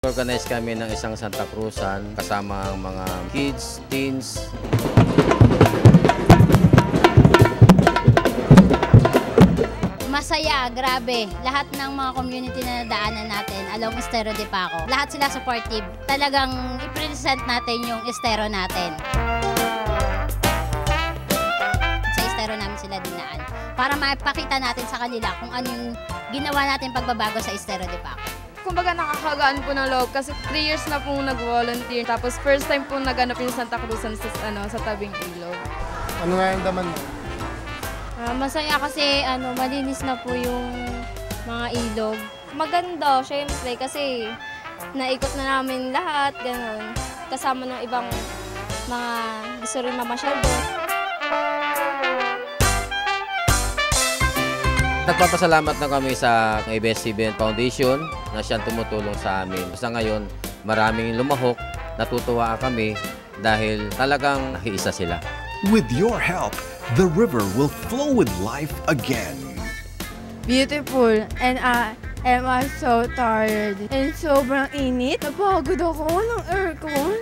Organize kami ng isang Santa Cruzan kasama ang mga kids, teens. Masaya, grabe. Lahat ng mga community na nadaanan natin along Estero de Paco, lahat sila supportive. Talagang i-present natin yung Estero natin. Sa Estero namin sila dinaan para maipakita natin sa kanila kung ano yung ginawa natin pagbabago sa Estero de Paco. Kumbaga nakakagaan po ng loob kasi 3 years na po nag-volunteer. Tapos first time po naganap yung Santa Cruzan sa tabing ilog. Ano nga yung daman mo? Masaya kasi malinis na po yung mga ilog. Maganda, syempre, kasi naikot na namin lahat, gano'n. Kasama ng ibang mga gusto rin mamasyal doon. Nagpapasalamat na kami sa ABS-CBN Foundation na siyang tumutulong sa amin. Sa ngayon, maraming lumahok, natutuwa kami dahil talagang nakiisa sila. With your help, the river will flow with life again. Beautiful, and I am so tired. And sobrang init. Napagod ako ng aircon.